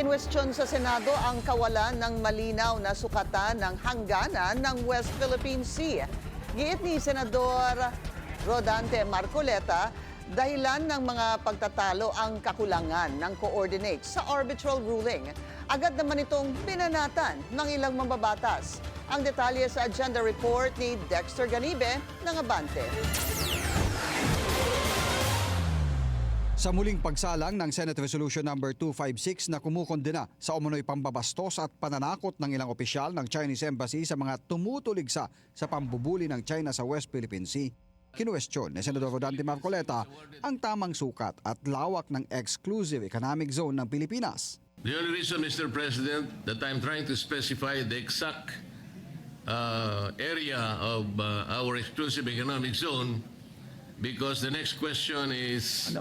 Kinwestiyon sa Senado ang kawalan ng malinaw na sukatan ng hangganan ng West Philippine Sea. Giit ni Senador Rodante Marcoleta, dahilan ng mga pagtatalo ang kakulangan ng coordinates sa arbitral ruling. Agad naman itong pinanatan ng ilang mambabatas. Ang detalye sa agenda report ni Dexter Ganibe ng Abante. Sa muling pagsalang ng Senate Resolution No. 256 na kumukondena sa umunoy pambabastos at pananakot ng ilang opisyal ng Chinese Embassy sa mga tumutuligsa sa pambubuli ng China sa West Philippine Sea, kinuwestiyon ni Senador Rodante Marcoleta ang tamang sukat at lawak ng exclusive economic zone ng Pilipinas. The only reason, Mr. President, that I'm trying to specify the exact area of our exclusive economic zone, because the next question is,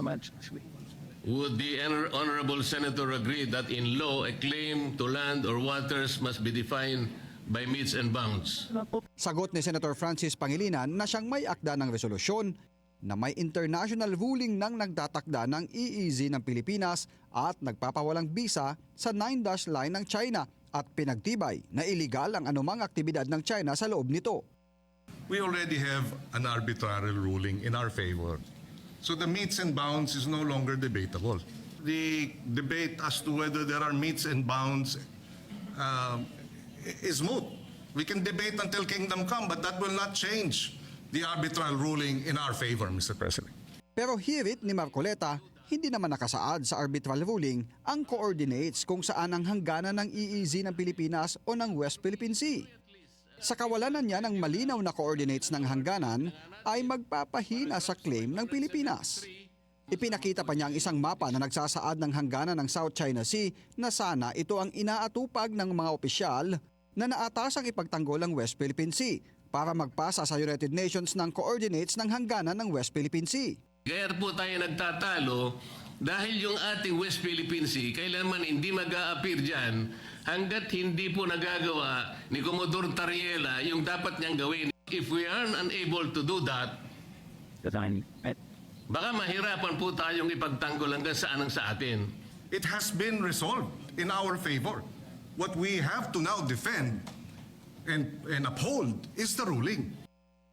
would the Honorable Senator agree that in law a claim to land or waters must be defined by metes and bounds? Sagot ni Senator Francis Pangilinan na siyang may akda ng resolusyon na may international ruling nang nagtatakda ng EEZ ng Pilipinas at nagpapawalang bisa sa 9-dash line ng China at pinagtibay na iligal ang anumang aktibidad ng China sa loob nito. We already have an arbitrary ruling in our favor. So the metes and bounds is no longer debatable. The debate as to whether there are metes and bounds is moot. We can debate until kingdom come, but that will not change the arbitral ruling in our favor, Mr. President. Pero hirit ni Marcoleta, hindi naman nakasaad sa arbitral ruling ang coordinates kung saan ang hangganan ng EEZ ng Pilipinas o ng West Philippine Sea. Sa kawalanan niya ng malinaw na coordinates ng hangganan ay magpapahina sa claim ng Pilipinas. Ipinakita pa niya ang isang mapa na nagsasaad ng hangganan ng South China Sea na sana ito ang inaatupag ng mga opisyal na naatasang ipagtanggol ang West Philippine Sea para magpasa sa United Nations ng coordinates ng hangganan ng West Philippine Sea. Kaya po tayo nagtatalo dahil yung ating West Philippine Sea kailanman hindi mag-a-appear dyan hanggat hindi po nagagawa ni Commodore Tariela yung dapat niyang gawin. If we are unable to do that, baka mahirapan po tayong ipagtanggol hanggang saan ang sa atin. It has been resolved in our favor. What we have to now defend and uphold is the ruling.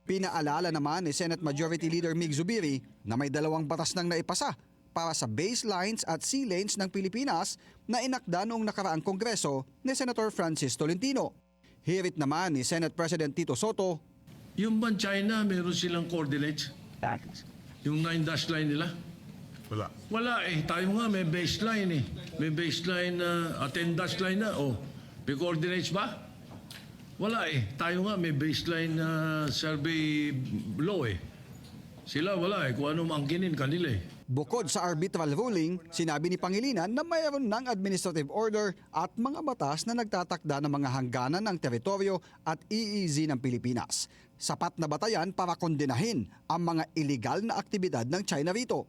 Pinaalala naman ni Senate Majority Leader Mig Zubiri na may 2 batas nang naipasa para sa baselines at sea lanes ng Pilipinas na inakda noong nakaraang Kongreso ni Senator Francis Tolentino. Hirit naman ni Senate President Tito Soto, yung ban China, meron silang coordinates? Yung 9-dash line nila? Wala. Wala eh. Tayo nga may baseline eh. May baseline na 10-dash line na. Oh, may coordinates ba? Wala eh. Tayo nga may baseline na survey law eh. Sila wala eh. Kung ano maangkinin kanila eh. bukod sa arbitral ruling, sinabi ni Pangilinan na mayroon ng administrative order at mga batas na nagtatakda ng mga hangganan ng teritoryo at EEZ ng Pilipinas. Sapat na batayan para kondenahin ang mga iligal na aktibidad ng China rito.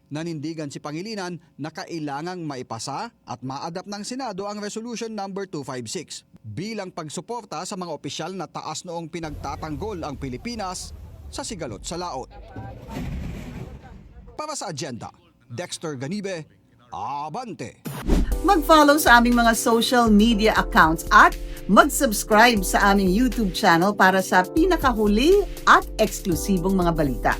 Nanindigan si Pangilinan na kailangang maipasa at ma-adapt ng Senado ang Resolution No. 256 bilang pagsuporta sa mga opisyal na taas noong pinagtatanggol ang Pilipinas sa sigalot sa laot. Para sa agenda, Dexter Ganibe, Abante. Mag-follow sa aming mga social media accounts at mag-subscribe sa aming YouTube channel para sa pinakahuli at eksklusibong mga balita.